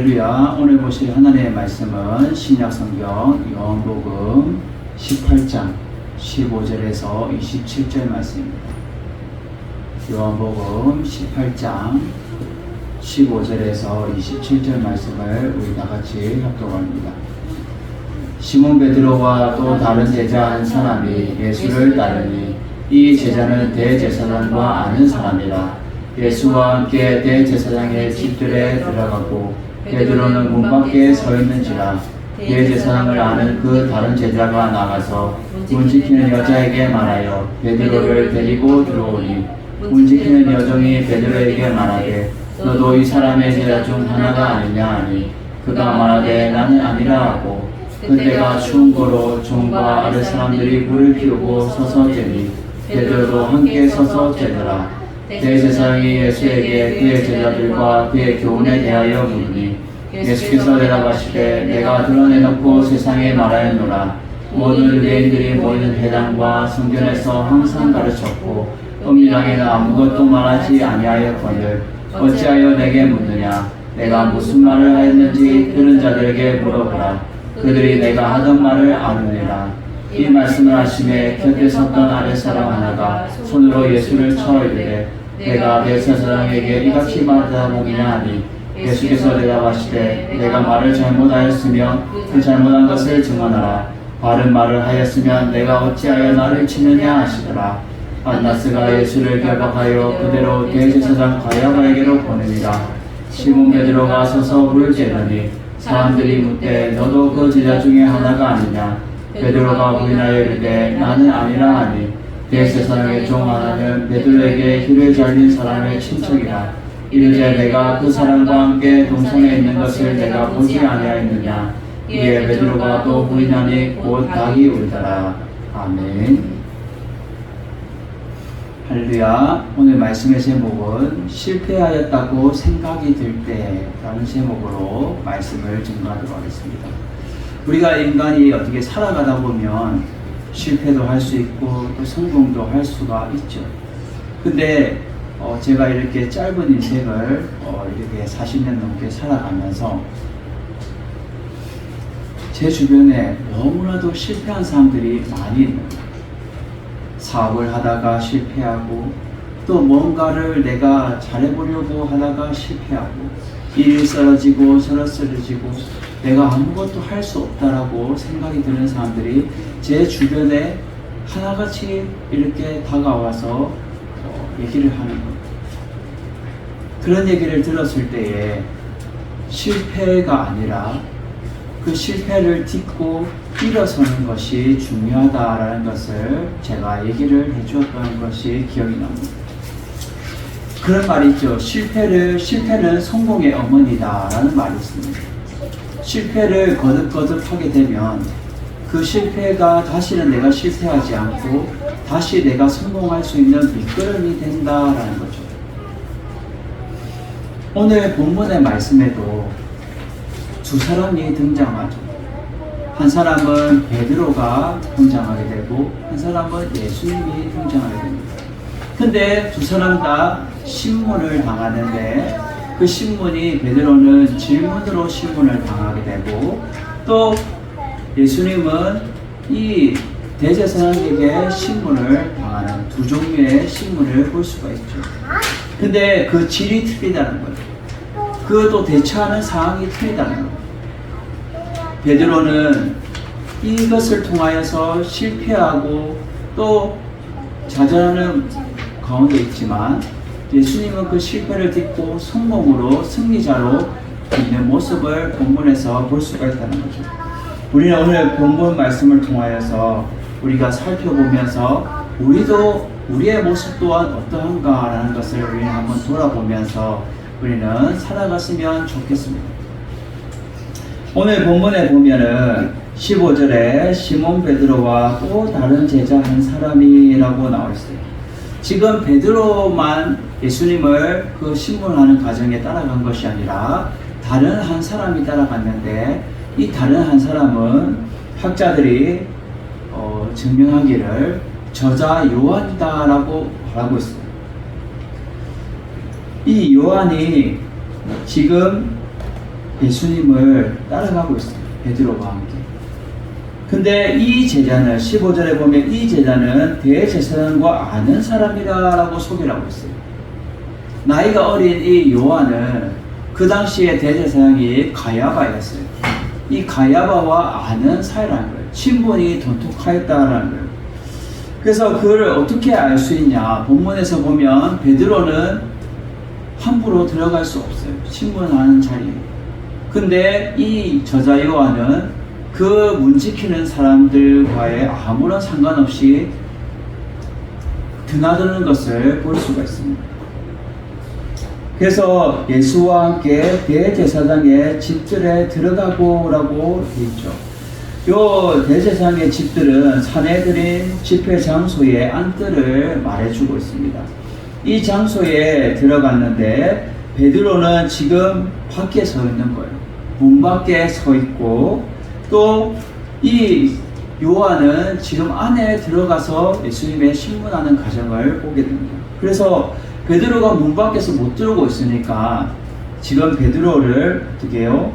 할렐루야. 오늘 보실 하나님의 말씀은 신약성경 요한복음 18장 15절에서 27절 말씀입니다. 요한복음 18장 15절에서 27절 말씀을 우리 다같이 합독합니다. 시몬 베드로와 또 다른 제자 한 사람이 예수를 따르니 이 제자는 대제사장과 아는 사람이라. 예수와 함께 대제사장의 집들에 들어가고 베드로는 문 밖에 서 있는지라. 대제사장을 아는 그 다른 제자가 나가서 문 지키는 여자에게 말하여 베드로를 데리고 들어오니 문 지키는 여종이 베드로에게 말하되 너도 이 사람의 제자 중 하나가 아니냐 하니 그가 말하되 나는 아니라 하고 그때가 추운 거로 종과 아랫 사람들이 물을 피우고 서서 재니 베드로도 함께 서서 재더라. 대제사장이 예수에게 그의 제자들과 그의 교훈에 대하여 물으니 예수께서 대답하시되 내가 드러내놓고 세상에 말하였노라. 모든 유대인들이 모이는 회당과 성전에서 항상 가르쳤고 은밀하게는 아무것도 말하지 아니하였거늘 어찌하여 내게 묻느냐. 내가 무슨 말을 하였는지 들은 자들에게 물어보라. 그들이 내가 하던 말을 아느니라. 이 말씀을 하심에 곁에 섰던 아랫사람 하나가 손으로 예수를 쳐 이르되 내가 대제사장에게 이같이 말하다 보이냐 하니 예수께서 대답하시되 내가 말을 잘못하였으면 그 잘못한 것을 증언하라. 바른 말을 하였으면 내가 어찌하여 나를 치느냐 하시더라. 안나스가 예수를 결박하여 그대로 대제사장 가야바에게로 보내니라. 시몬 베드로가 서서 물을 재더니 사람들이 묻되 너도 그 제자 중에 하나가 아니냐. 베드로가 부인하여 이르되 나는 아니라 하니 대제사장의 종 하나는 베드로에게 힐을 잘린 사람의 친척이라. 이르되 내가 그 사람과 함께 동성에 있는 것을 내가 보지 아니하였느냐. 이에 베드로가 또 부인하니 곧 닭이 울더라. 아멘. 할렐루야. 오늘 말씀의 제목은 실패하였다고 생각이 들 때라는 제목으로 말씀을 증거하도록 하겠습니다. 우리가 인간이 어떻게 살아가다 보면 실패도 할 수 있고 또 성공도 할 수가 있죠. 근데 제가 이렇게 짧은 인생을 이렇게 40년 넘게 살아가면서 제 주변에 너무나도 실패한 사람들이 많이 있는 거예요. 사업을 하다가 실패하고 또 뭔가를 내가 잘해보려고 하다가 실패하고 이리 쓰러지고 저리 쓰러지고 내가 아무것도 할 수 없다라고 생각이 드는 사람들이 제 주변에 하나같이 이렇게 다가와서 얘기를 하는 거예요. 그런 얘기를 들었을 때에 실패가 아니라 그 실패를 딛고 일어서는 것이 중요하다라는 것을 제가 얘기를 해주었던 것이 기억이 납니다. 그런 말이 있죠. 실패는 성공의 어머니다라는 말이 있습니다. 실패를 거듭거듭 하게 되면 그 실패가 다시는 내가 실패하지 않고 다시 내가 성공할 수 있는 밑거름이 된다라는 거죠. 오늘 본문의 말씀에도 두 사람이 등장하죠. 한 사람은 베드로가 등장하게 되고 한 사람은 예수님이 등장하게 됩니다. 근데 두 사람 다 신문을 당하는데 그 신문이 베드로는 질문으로 신문을 당하게 되고 또 예수님은 이 대제사장에게 신문을 당하는 두 종류의 신문을 볼 수가 있죠. 근데 그 질이 틀리다는 거예요. 그것도 대처하는 상황이 틀리다는 거예요. 베드로는 이것을 통하여서 실패하고 또 좌절하는 가운데 있지만 예수님은 그 실패를 딛고 성공으로 승리자로 있는 모습을 본문에서 볼 수가 있다는 거죠. 우리는 오늘 본문 말씀을 통하여서 우리가 살펴보면서 우리도 우리의 모습 또한 어떠한가라는 것을 우리는 한번 돌아보면서 우리는 살아갔으면 좋겠습니다. 오늘 본문에 보면은 15절에 시몬 베드로와 또 다른 제자 한 사람이라고 나와 있어요. 지금 베드로만 예수님을 그 신문하는 과정에 따라간 것이 아니라 다른 한 사람이 따라갔는데 이 다른 한 사람은 학자들이 증명하기를 저자 요한이다라고 말하고 있어요. 이 요한이 지금 예수님을 따라가고 있어요. 베드로와 함께. 근데 이 제자는 15절에 보면 이 제자는 대제사장과 아는 사람이라고 소개를 하고 있어요. 나이가 어린 이 요한은 그 당시에 대제사장이 가야바였어요. 이 가야바와 아는 사이라는 거예요. 친분이 돈독하였다라는 거예요. 그래서 그를 어떻게 알 수 있냐? 본문에서 보면 베드로는 함부로 들어갈 수 없어요. 친분하는 자리에. 근데 이 저자 요한은 그 문 지키는 사람들과의 아무런 상관없이 드나드는 것을 볼 수가 있습니다. 그래서 예수와 함께 대제사장의 집들에 들어가고라고 되어 있죠. 요 대제사장의 집들은 사내들인 집회 장소의 안뜰을 말해주고 있습니다. 이 장소에 들어갔는데 베드로는 지금 밖에 서 있는 거예요. 문 밖에 서 있고 또 이 요한은 지금 안에 들어가서 예수님의 신문하는 과정을 보게 됩니다. 그래서 베드로가 문 밖에서 못 들어오고 있으니까 지금 베드로를 어떻게 해요?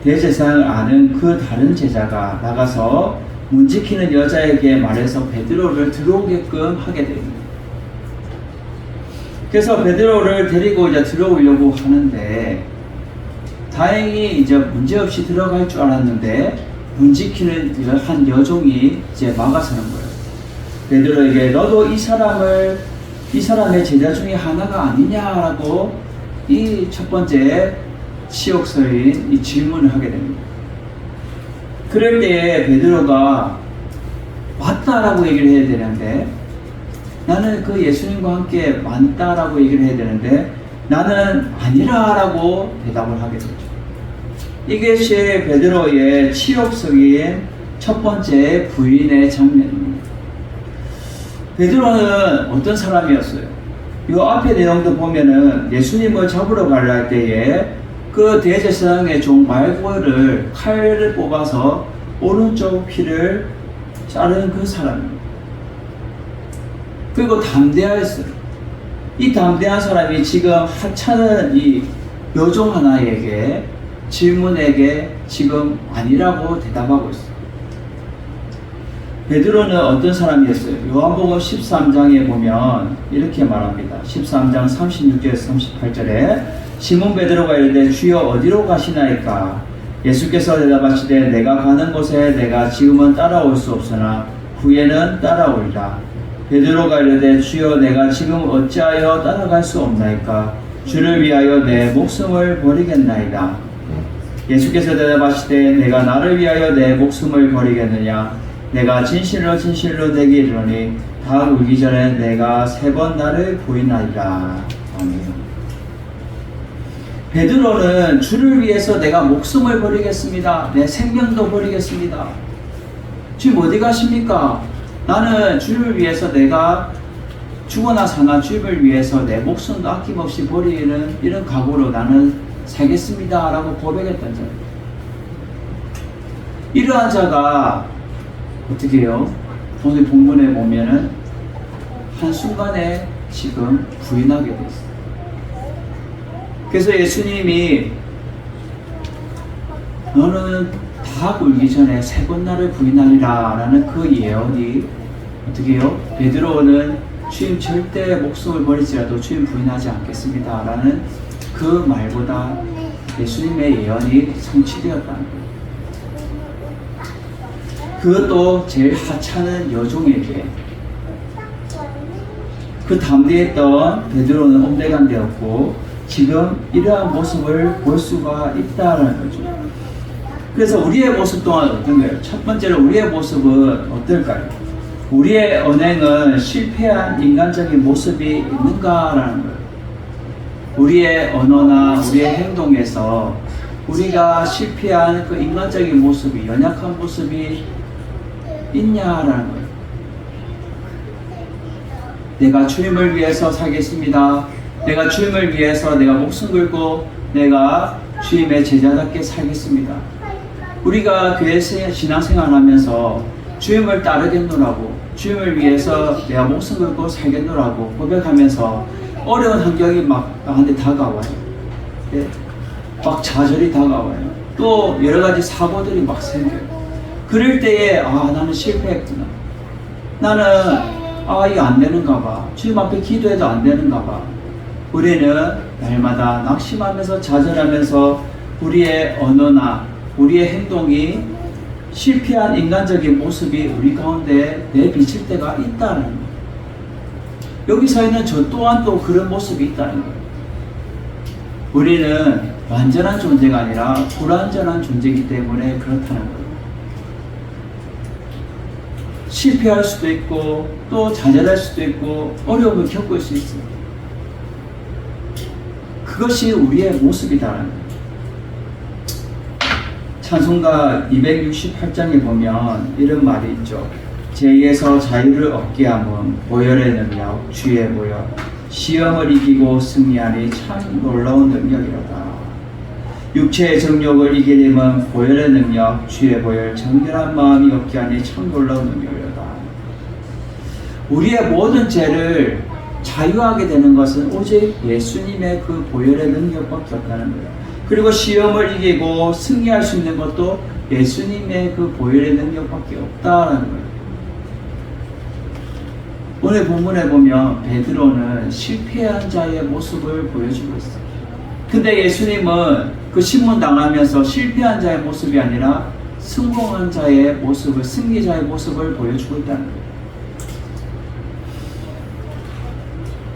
대제사장을 아는 그 다른 제자가 나가서 문 지키는 여자에게 말해서 베드로를 들어오게끔 하게 됩니다. 그래서 베드로를 데리고 이제 들어오려고 하는데 다행히 이제 문제없이 들어갈 줄 알았는데 문 지키는 한 여종이 이제 막아서는 거예요. 베드로에게 너도 이 사람의 제자 중에 하나가 아니냐라고 이 첫 번째 치욕서인 이 질문을 하게 됩니다. 그럴 때에 베드로가 맞다라고 얘기를 해야 되는데 나는 그 예수님과 함께 맞다라고 얘기를 해야 되는데 나는 아니라라고 대답을 하게 되죠. 이것이 베드로의 치욕적인 첫 번째 부인의 장면입니다. 베드로는 어떤 사람이었어요? 이 앞에 내용도 보면은 예수님을 잡으러 갈 때에 그 대제사장의 종 말고를 칼을 뽑아서 오른쪽 귀를 자른 그 사람입니다. 그리고 담대하였어요. 이 담대한 사람이 지금 하찮은 이 여종 하나에게 질문에게 지금 아니라고 대답하고 있어요. 베드로는 어떤 사람이었어요? 요한복음 13장에 보면 이렇게 말합니다. 13장 36절에서 38절에 시몬 베드로가 이르되 주여 어디로 가시나이까? 예수께서 대답하시되 내가 가는 곳에 내가 지금은 따라올 수 없으나 후에는 따라오리라. 베드로가 이르되 주여 내가 지금 어찌하여 따라갈 수 없나이까? 주를 위하여 내 목숨을 버리겠나이다. 예수께서 대답하시되 내가 나를 위하여 내 목숨을 버리겠느냐? 내가 진실로 진실로 내게 이르노니 다 울기 전에 내가 3번 나를 부인하리라. 아멘. 베드로는 주를 위해서 내가 목숨을 버리겠습니다. 내 생명도 버리겠습니다. 지금 어디 가십니까? 나는 주를 위해서 내가 죽어나 사나 주를 위해서 내 목숨도 아낌없이 버리는 이런 각오로 나는 살겠습니다 라고 고백했던 자예요. 이러한 자가 어떻게 해요? 오늘 본문에 보면은 한순간에 지금 부인하게 됐어요. 그래서 예수님이 너는 다 울기 전에 3번 나를 부인하리라 라는 그 예언이 어떻게 해요? 베드로는 주님 절대 목숨을 버리지라도 주님 부인하지 않겠습니다 라는 그 말보다 예수님의 예언이 성취되었다는 거예요. 그것도 제일 하찮은 여종에게. 그 담대했던 베드로는 엄대간 되었고 지금 이러한 모습을 볼 수가 있다는 거죠. 그래서 우리의 모습 또한 어떤가요? 첫 번째로 우리의 모습은 어떨까요? 우리의 언행은 실패한 인간적인 모습이 있는가라는 거예요. 우리의 언어나 우리의 행동에서 우리가 실패한 그 인간적인 모습이, 연약한 모습이 있냐라는 거예요. 내가 주님을 위해서 살겠습니다. 내가 주님을 위해서 내가 목숨 걸고 내가 주님의 제자답게 살겠습니다. 우리가 교회에서 신앙생활 하면서 주님을 따르겠노라고, 주님을 위해서 내가 목숨 걸고 살겠노라고 고백하면서 어려운 환경이 막 나한테 다가와요. 네. 막 좌절이 다가와요. 또 여러 가지 사고들이 막 생겨요. 그럴 때에 나는 실패했구나. 나는 이거 안 되는가 봐. 주님 앞에 기도해도 안 되는가 봐. 우리는 날마다 낙심하면서 좌절하면서 우리의 언어나 우리의 행동이 실패한 인간적인 모습이 우리 가운데 내비칠 때가 있다는 거예요. 여기서는 저 또한 또 그런 모습이 있다는 거예요. 우리는 완전한 존재가 아니라 불완전한 존재이기 때문에 그렇다는 거예요. 실패할 수도 있고 또 좌절할 수도 있고 어려움을 겪을 수 있어요. 그것이 우리의 모습이다라는 거예요. 찬송가 268장에 보면 이런 말이 있죠. 죄에서 자유를 얻게 함은 보혈의 능력 주에 모여 시험을 이기고 승리하니 참 놀라운 능력이로다. 육체의 정욕을 이기려면 보혈의 능력 주의 보혈 정결한 마음이 얻게 하니 참 놀라운 능력이로다. 우리의 모든 죄를 자유하게 되는 것은 오직 예수님의 그 보혈의 능력밖에 없다는 거예요. 그리고 시험을 이기고 승리할 수 있는 것도 예수님의 그 보혈의 능력밖에 없다는 거예요. 오늘 본문에 보면 베드로는 실패한 자의 모습을 보여주고 있어요. 근데 예수님은 그 신문 당하면서 실패한 자의 모습이 아니라 성공한 자의 모습을, 승리자의 모습을 보여주고 있다는 거예요.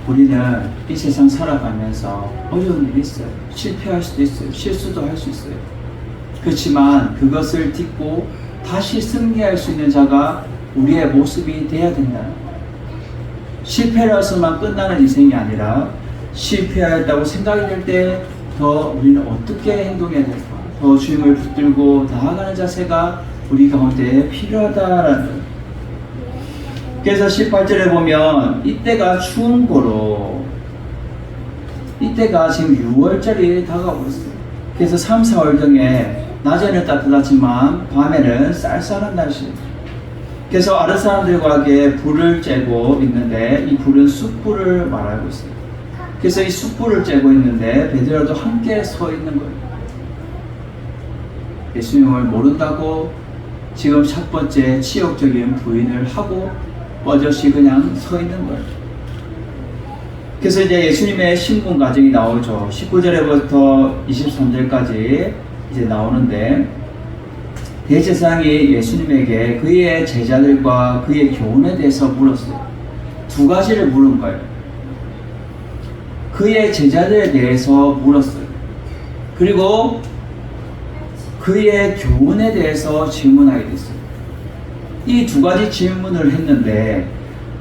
우리는 이 세상 살아가면서 어려운 일이 있어요. 실패할 수도 있어요. 실수도 할 수 있어요. 그렇지만 그것을 딛고 다시 승리할 수 있는 자가 우리의 모습이 되어야 된다는 거예요. 실패라서만 끝나는 인생이 아니라 실패하였다고 생각이 들 때 더 우리는 어떻게 행동해야 될까? 더 주님을 붙들고 나아가는 자세가 우리 가운데 필요하다라는 거예요. 그래서 18절에 보면 이때가 추운 고로 이때가 지금 6월절이 다가오고 있어요. 그래서 3, 4월경에 낮에는 따뜻하지만 밤에는 쌀쌀한 날씨예요. 그래서 아랫 사람들과 함께 불을 쬐고 있는데 이 불은 숯불을 말하고 있어요. 그래서 이 숯불을 쬐고 있는데 베드로도 함께 서 있는 거예요. 예수님을 모른다고 지금 첫 번째 치욕적인 부인을 하고 뻗어시 그냥 서 있는 거예요. 그래서 이제 예수님의 신분 과정이 나오죠. 19절부터 23절까지 이제 나오는데 대제사장이 예수님에게 그의 제자들과 그의 교훈에 대해서 물었어요. 두 가지를 물은 거예요. 그의 제자들에 대해서 물었어요. 그리고 그의 교훈에 대해서 질문하게 됐어요. 이 두 가지 질문을 했는데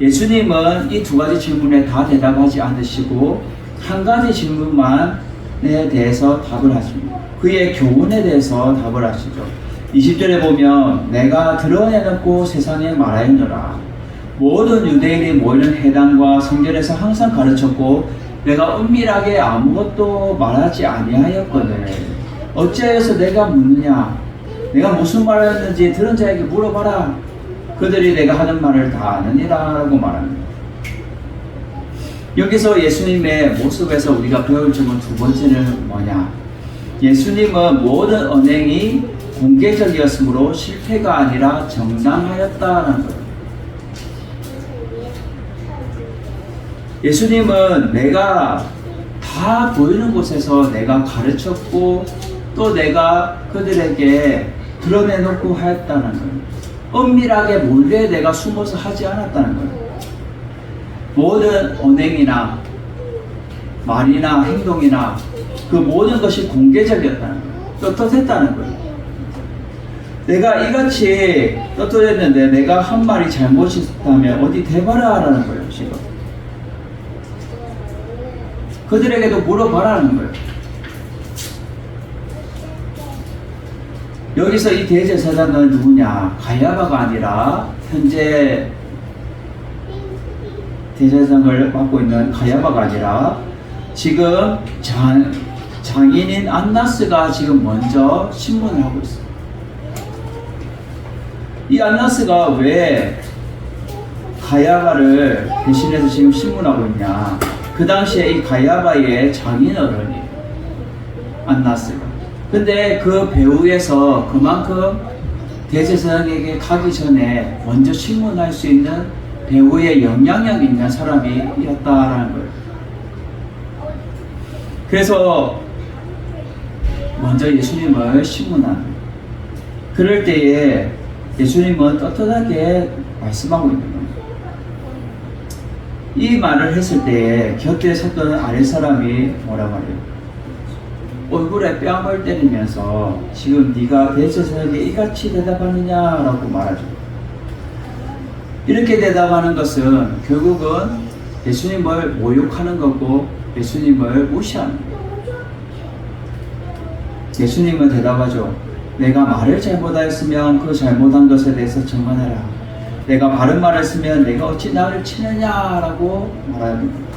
예수님은 이 두 가지 질문에 다 대답하지 않으시고 한 가지 질문만에 대해서 답을 하십니다. 그의 교훈에 대해서 답을 하시죠. 20절에 보면 내가 드러내놓고 세상에 말하였노라. 모든 유대인이 모이는 회당과 성전에서 항상 가르쳤고 내가 은밀하게 아무것도 말하지 아니하였거늘 어찌하여서 내가 묻느냐. 내가 무슨 말을 했는지 들은 자에게 물어봐라. 그들이 내가 하는 말을 다 아느니라 라고 말합니다. 여기서 예수님의 모습에서 우리가 배울 점은 두 번째는 뭐냐. 예수님은 모든 언행이 공개적이었으므로 실패가 아니라 정당하였다는 거예요. 예수님은 내가 다 보이는 곳에서 내가 가르쳤고 또 내가 그들에게 드러내놓고 하였다는 거예요. 은밀하게 몰래 내가 숨어서 하지 않았다는 거예요. 모든 언행이나 말이나 행동이나 그 모든 것이 공개적이었다는 거예요. 떳떳했다는 거예요. 내가 이같이 떳떳했는데 내가 한 말이 잘못이었다면 어디 대봐라 라는 거예요. 지금 그들에게도 물어봐라는 거예요. 여기서 이 대제사장은 누구냐? 가야바가 아니라 현재 대제사장을 맡고 있는 가야바가 아니라 지금 장인인 안나스가 지금 먼저 신문을 하고 있어요. 이 안나스가 왜 가야바를 대신해서 지금 신문하고 있냐? 그 당시에 이 가야바의 장인어른이 안나스가. 근데 그 배후에서 그만큼 대제사장에게 가기 전에 먼저 신문할 수 있는 배후에 영향력 있는 사람이었다라는 거예요. 그래서 먼저 예수님을 신문하는, 그럴 때에 예수님은 떳떳하게 말씀하고 있는 겁니다. 이 말을 했을 때에 곁에 섰던 아랫사람이 뭐라 말해요? 얼굴에 뺨을 때리면서 지금 네가 대제사장에게 이같이 대답하느냐라고 말하죠. 이렇게 대답하는 것은 결국은 예수님을 모욕하는 거고 예수님을 무시하는 거예요. 예수님은 대답하죠. 내가 말을 잘못하였으면 그 잘못한 것에 대해서 정언하라. 내가 바른 말을 했으면 내가 어찌 나를 치느냐라고 말합니다.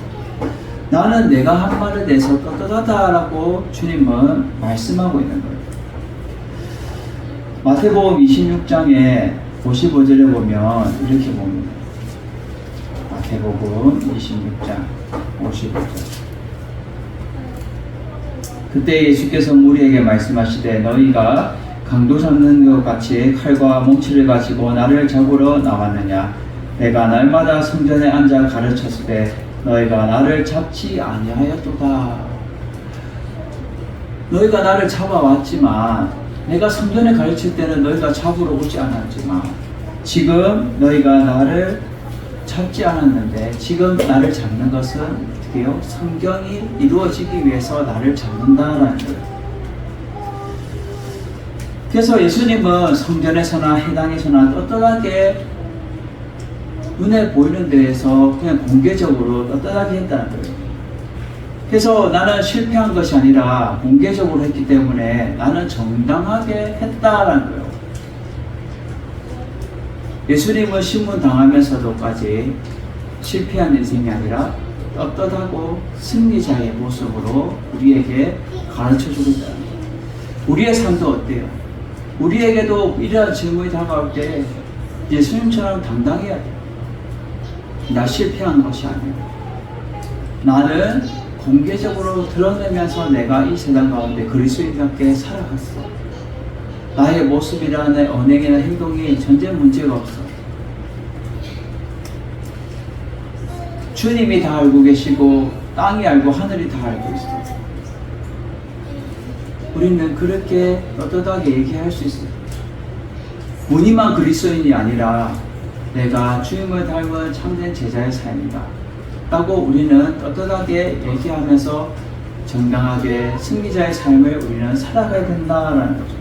나는 내가 한 말에 대해서 떳떳하다라고 주님은 말씀하고 있는 거예요. 마태복음 26장에 55절에 보면 이렇게 봅니다. 마태복음 26장 55절. 그때 예수께서 무리에게 말씀하시되 너희가 강도 잡는 것 같이 칼과 몽치를 가지고 나를 잡으러 나왔느냐? 내가 날마다 성전에 앉아 가르쳤을 때 너희가 나를 잡지 아니하였도다. 너희가 나를 잡아왔지만 내가 성전에 가르칠 때는 너희가 잡으러 오지 않았지만 지금 너희가 나를 잡지 않았는데 지금 나를 잡는 것은 어떻게요? 성경이 이루어지기 위해서 나를 잡는다라는 거예요. 그래서 예수님은 성전에서나 해당에서나 떳떳하게 눈에 보이는 데에서 그냥 공개적으로 떳떳하게 했다는 거예요. 그래서 나는 실패한 것이 아니라 공개적으로 했기 때문에 나는 정당하게 했다라는 거예요. 예수님은 신문 당하면서도까지 실패한 인생이 아니라 떳떳하고 승리자의 모습으로 우리에게 가르쳐주고 있다는 거예요. 우리의 삶도 어때요? 우리에게도 이러한 질문이 다가올 때 예수님처럼 당당해야 돼요. 나 실패한 것이 아니에요. 나는 공개적으로 드러내면서 내가 이 세상 가운데 그리스도인답게 살아갔어. 나의 모습이나 내 언행이나 행동이 전혀 문제가 없어. 주님이 다 알고 계시고 땅이 알고 하늘이 다 알고 있어. 우리는 그렇게 떳떳하게 얘기할 수 있어요. 무늬만 그리스도인이 아니라 내가 주님을 닮은 참된 제자의 삶이다 라고 우리는 떳떳하게 얘기하면서 정당하게 승리자의 삶을 우리는 살아가야 된다라는 거죠.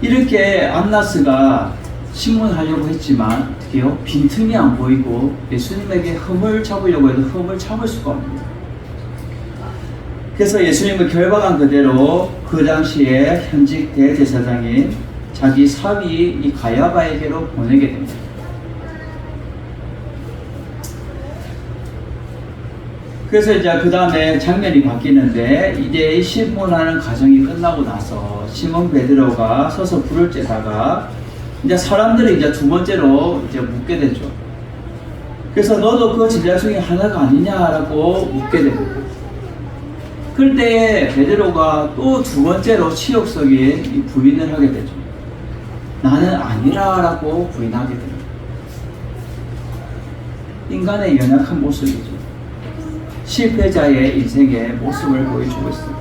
이렇게 안나스가 신문하려고 했지만 어떻게요? 빈틈이 안 보이고 예수님에게 흠을 잡으려고 해도 흠을 잡을 수가 없습니다. 그래서 예수님을 결박한 그대로 그 당시에 현직 대제사장인 자기 사위 이 가야바에게로 보내게 됩니다. 그래서 이제 그 다음에 장면이 바뀌는데 이제 이 신문하는 과정이 끝나고 나서 시몬 베드로가 서서 불을 쬐다가 이제 사람들이 이제 두 번째로 이제 묻게 되죠. 그래서 너도 그 제자 중에 하나가 아니냐라고 묻게 됩니다. 그럴 때에 베드로가 또 두 번째로 치욕적인 부인을 하게 되죠. 나는 아니라라고 부인하게 됩니다. 인간의 연약한 모습이죠. 실패자의 인생의 모습을 보여주고 있습니다.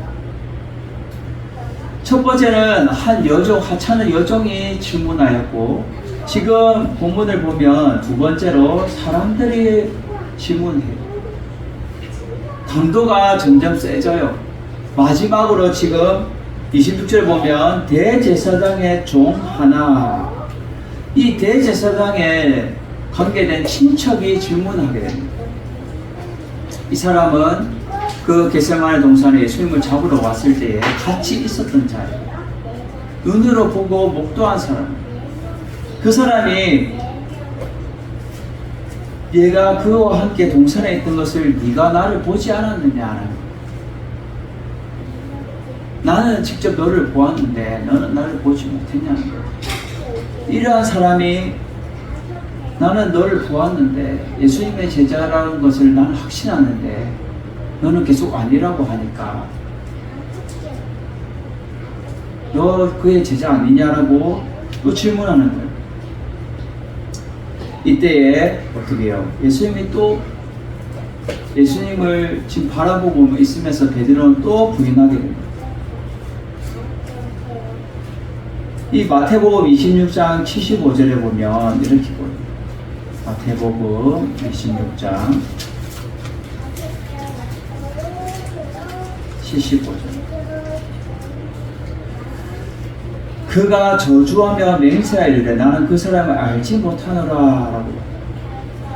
첫 번째는 한 여종, 하찮은 여종이 질문하였고, 지금 본문을 보면 두 번째로 사람들이 질문해요. 강도가 점점 세져요. 마지막으로 지금 26절 보면 대제사장의 종 하나, 이 대제사장에 관계된 친척이 질문하게 됩니다. 이 사람은 그 겟세마네 동산에 예수님을 잡으러 왔을 때에 같이 있었던 자예요. 눈으로 보고 목도한 사람. 그 사람이 얘가 그와 함께 동산에 있던 것을 네가 나를 보지 않았느냐. 나는 직접 너를 보았는데 너는 나를 보지 못했냐는 거예요. 이러한 사람이 나는 너를 보았는데 예수님의 제자라는 것을 나는 확신하는데 너는 계속 아니라고 하니까 너 그의 제자 아니냐라고 또 질문하는 거예요. 이때에 어떻게 해요? 예수님이 또 예수님을 지금 바라보고 있으면서 베드로는 또 부인하게 됩니다. 이 마태복음 26장 75절에 보면 이렇게 보여요. 마태복음 26장 75절. 그가 저주하며 맹세하이르되 나는 그 사람을 알지 못하노라 라고.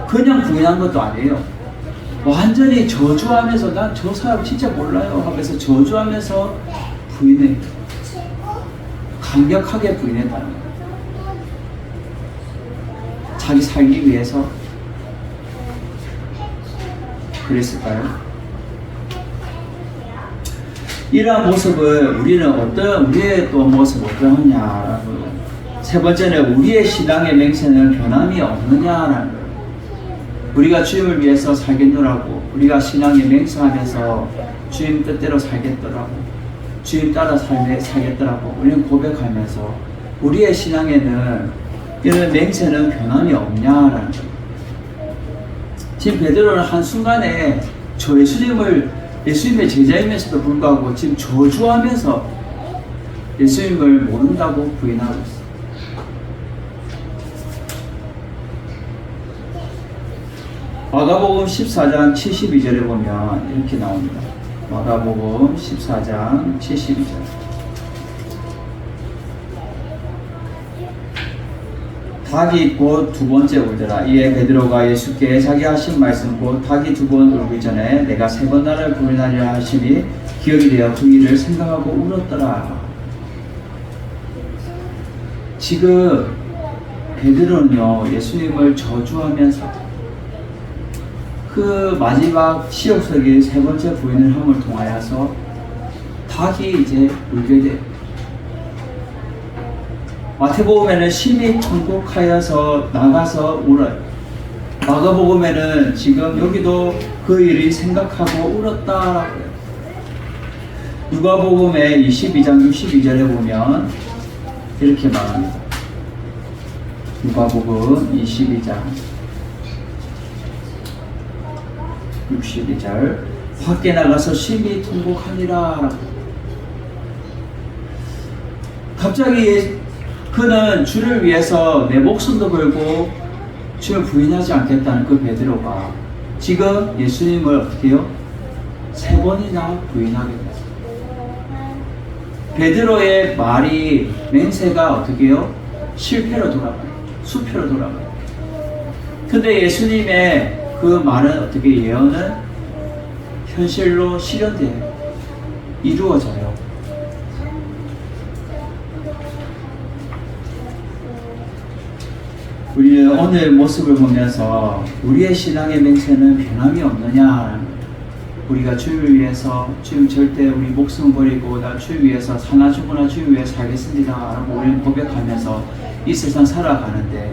그냥 부인한 것도 아니에요. 완전히 저주하면서 난 저 사람 진짜 몰라요 하면서 저주하면서 부인해. 강력하게 부인했다는 거예요. 자기 살기 위해서 그랬을까요? 이러한 모습을 우리는 우리의 또 모습 어떠하냐라고. 세 번째는 우리의 신앙의 맹세는 변함이 없느냐라는 거예요. 우리가 주님을 위해서 살겠노라고, 우리가 신앙에 맹세하면서 주님 뜻대로 살겠더라고, 주님 따라 살겠더라고 우리는 고백하면서 우리의 신앙에는 이런 맹세는 변함이 없냐라는 거예요. 지금 베드로는 한순간에 저 예수님의 제자이면서도 불구하고 지금 저주하면서 예수님을 모른다고 부인하고 있어요. 마가복음 14장 72절에 보면 이렇게 나옵니다. 마가복음 14장 72절. 닭이 곧 두 번째 울더라. 이에 베드로가 예수께 자기 하신 말씀 곧 닭이 두 번 울기 전에 내가 세 번 나를 부인하리라 하심이 기억이 되어 그 일을 생각하고 울었더라. 지금 베드로는요 예수님을 저주하면서 그 마지막 시옥석의 세 번째 부인을 함을 통하여서 닭이 이제 울게 돼요. 마태복음에는 심히 통곡하여서 나가서 울어요. 마가복음에는 지금 여기도 그 일이 생각하고 울었다라고 해요. 누가복음의 22장 62절에 보면 이렇게 말합니다. 누가복음 22장 62절 밖에 나가서 심히 통곡하니라. 갑자기 그는 주를 위해서 내 목숨도 걸고 주를 부인하지 않겠다는 그 베드로가 지금 예수님을 어떻게 해요? 세 번이나 부인하게 됐어요. 베드로의 말이 맹세가 어떻게 해요? 실패로 돌아가요. 수표로 돌아가요. 근데 예수님의 그 말은 어떻게 예언은 현실로 실현돼요. 이루어져요. 우리는 오늘 모습을 보면서 우리의 신앙의 맹세는 변함이 없느냐. 우리가 주를 위해서 주님 절대 우리 목숨 버리고 나 주를 위해서 사나 죽으나 주를 위해서 살겠습니다 라고 우리는 고백하면서 이 세상 살아가는데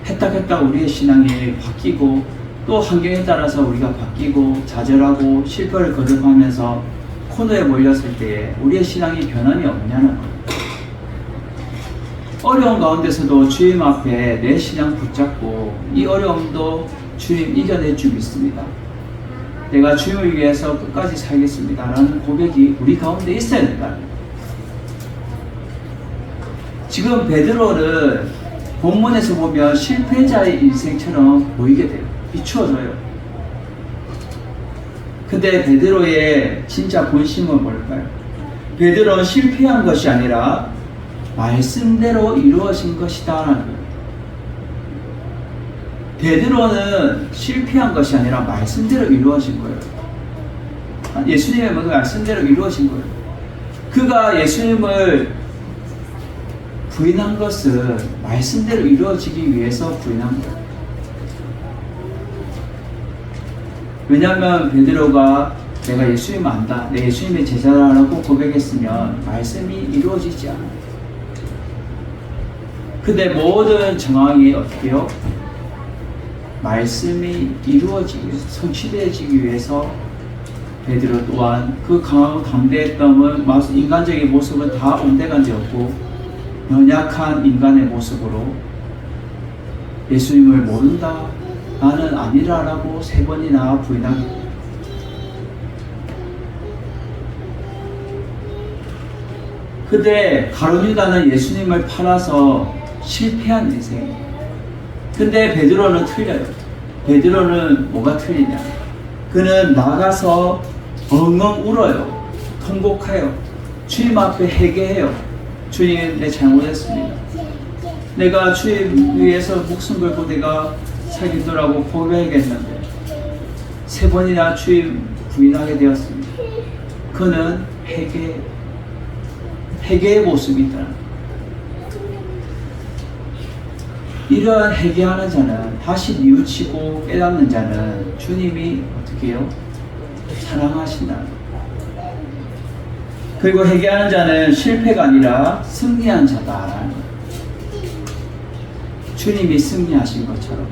했다 우리의 신앙이 바뀌고 또 환경에 따라서 우리가 바뀌고 좌절하고 실패를 거듭하면서 코너에 몰렸을 때에 우리의 신앙이 변함이 없냐는 거예요. 어려운 가운데서도 주님 앞에 내 신앙 붙잡고 이 어려움도 주님 이겨낼 줄 믿습니다. 내가 주님을 위해서 끝까지 살겠습니다 라는 고백이 우리 가운데 있어야 된다. 지금 베드로는 본문에서 보면 실패자의 인생처럼 보이게 돼요. 비추어져요. 근데 베드로의 진짜 본심은 뭘까요? 베드로는 실패한 것이 아니라 말씀대로 이루어진 것이다 라는 거예요. 베드로는 실패한 것이 아니라 말씀대로 이루어진 거예요. 예수님의 말씀대로 이루어진 거예요. 그가 예수님을 부인한 것은 말씀대로 이루어지기 위해서 부인한 거예요. 왜냐하면 베드로가 내가 예수님 안다, 내 예수님의 제자라고 고백했으면 말씀이 이루어지지 않아요. 근데 모든 정황이 어떻게 해요? 말씀이 이루어지기 위해서, 성취되어지기 위해서 베드로 또한 그 강하고 담대했던 인간적인 모습은 다 온데간데였고 연약한 인간의 모습으로 예수님을 모른다, 나는 아니라라고 3번이나 부인하게 됩니다. 근데 가룟유다는 예수님을 팔아서 실패한 인생이에요. 근데 베드로는 틀려요. 베드로는 뭐가 틀리냐? 그는 나가서 엉엉 울어요. 통곡해요. 주님 앞에 회개해요. 주님, 내 잘못했습니다. 내가 주님 위해서 목숨 걸고 내가 살겠노라고 고백했는데 3번이나 주님 부인하게 되었습니다. 그는 회개의 모습이 있다. 이러한 회개하는 자는 다시 뉘우치고 깨닫는 자는 주님이 어떻게 해요? 사랑하신다. 그리고 회개하는 자는 실패가 아니라 승리한 자다. 주님이 승리하신 것처럼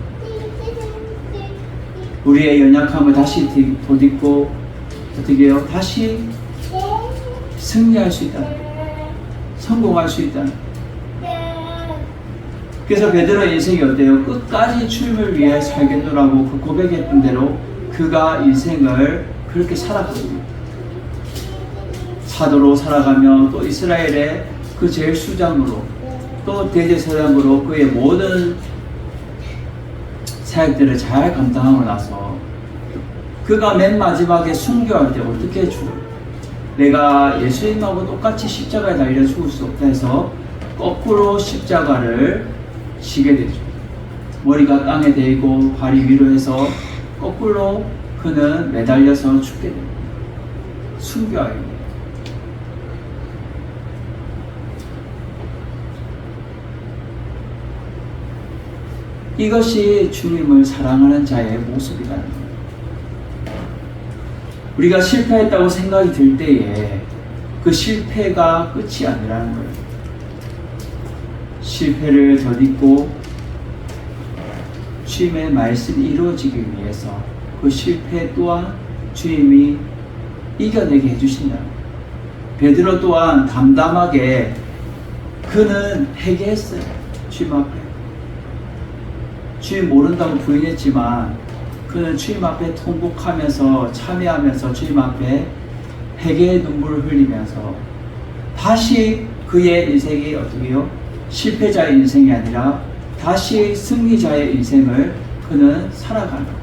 우리의 연약함을 다시 돋딛고 어떻게 해요? 다시 승리할 수 있다. 성공할 수 있다. 그래서 베드로의 인생이 어때요? 끝까지 주님을 위해 살겠노라고 그 고백했던 대로 그가 인생을 그렇게 살았거든요. 사도로 살아가며 또 이스라엘의 그 제일 수장으로 또 대제사장으로 그의 모든 사역들을 잘 감당하고 나서 그가 맨 마지막에 순교할 때 어떻게 죽어요? 내가 예수님하고 똑같이 십자가에 달려 죽을 수 없다 해서 거꾸로 십자가를 지게 되죠. 머리가 땅에 대고 발이 위로 해서 거꾸로 그는 매달려서 죽게 됩니다. 순교하게 됩니다. 이것이 주님을 사랑하는 자의 모습이라는 거예요. 우리가 실패했다고 생각이 들 때에 그 실패가 끝이 아니라는 거예요. 실패를 덧입고 주님의 말씀이 이루어지기 위해서 그 실패 또한 주님이 이겨내게 해주신다. 베드로 또한 담담하게 그는 회개했어요. 주님 앞에. 주님 모른다고 부인했지만 그는 주님 앞에 통곡하면서 참회하면서 주님 앞에 회개의 눈물을 흘리면서 다시 그의 인생이 어떻게 해요? 실패자의 인생이 아니라 다시 승리자의 인생을 그는 살아가는 거예요.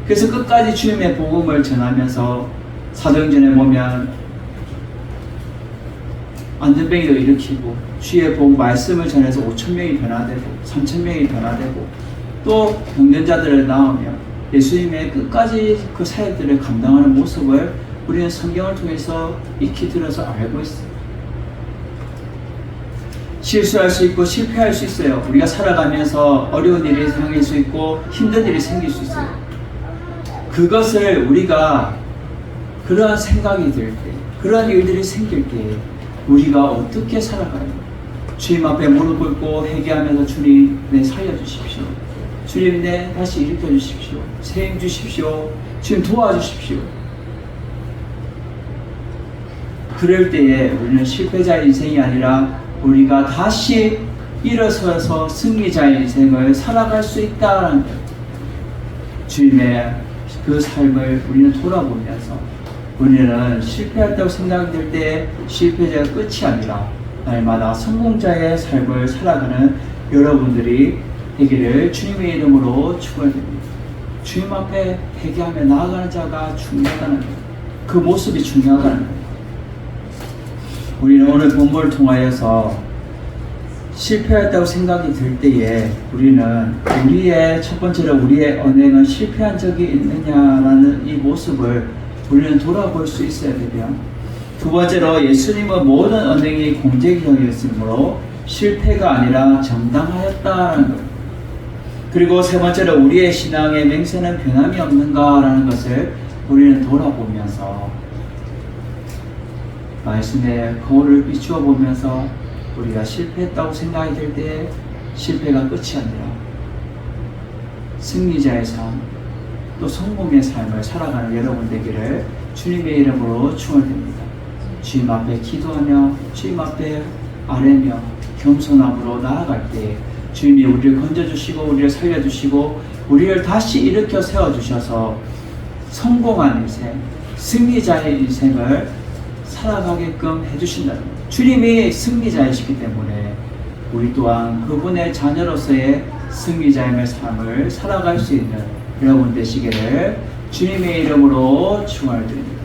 그래서 끝까지 주님의 복음을 전하면서 사도행전에 보면 안전뱅이도 일으키고 주의 복 말씀을 전해서 5,000명이 변화되고 3,000명이 변화되고 또 병든자들을 낳으며 예수님의 끝까지 그 사역들을 감당하는 모습을 우리는 성경을 통해서 익히 들어서 알고 있어요. 실수할 수 있고 실패할 수 있어요. 우리가 살아가면서 어려운 일이 생길 수 있고 힘든 일이 생길 수 있어요. 그것을 우리가 그러한 생각이 들 때, 그러한 일들이 생길 때 우리가 어떻게 살아가요? 주님 앞에 무릎 꿇고 회개하면서 주님 내 살려주십시오. 주님 내 다시 일으켜 주십시오. 세임 주십시오. 주님 도와주십시오. 그럴 때에 우리는 실패자의 인생이 아니라 우리가 다시 일어서서 승리자의 인생을 살아갈 수 있다는 거예요. 주님의 그 삶을 우리는 돌아보면서 우리는 실패했다고 생각이 들 때 실패자가 끝이 아니라 날마다 성공자의 삶을 살아가는 여러분들이 되기를 주님의 이름으로 축원드립니다. 주님 앞에 회개하며 나아가는 자가 중요하다는 거예요. 그 모습이 중요하다는 거예요. 우리는 오늘 본문을 통하여서 실패했다고 생각이 들 때에 우리는 우리의 첫 번째로 우리의 언행은 실패한 적이 있느냐라는 이 모습을 우리는 돌아볼 수 있어야 되고요. 두 번째로 예수님은 모든 언행이 공제형이었으므로 실패가 아니라 정당하였다라는 것. 그리고 세 번째로 우리의 신앙의 맹세는 변함이 없는가라는 것을 우리는 돌아보면서 말씀의 거울을 비추어 보면서 우리가 실패했다고 생각이 들 때 실패가 끝이 아니라 승리자의 삶, 또 성공의 삶을 살아가는 여러분 되기를 주님의 이름으로 축원드립니다. 주님 앞에 기도하며 주님 앞에 아뢰며 겸손함으로 나아갈 때 주님이 우리를 건져주시고 우리를 살려주시고 우리를 다시 일으켜 세워주셔서 성공한 인생, 승리자의 인생을 살아가게끔 해주신다는 것. 주님이 승리자이시기 때문에 우리 또한 그분의 자녀로서의 승리자의 삶을 살아갈 수 있는 여러분 되시기를 주님의 이름으로 축원을 드립니다.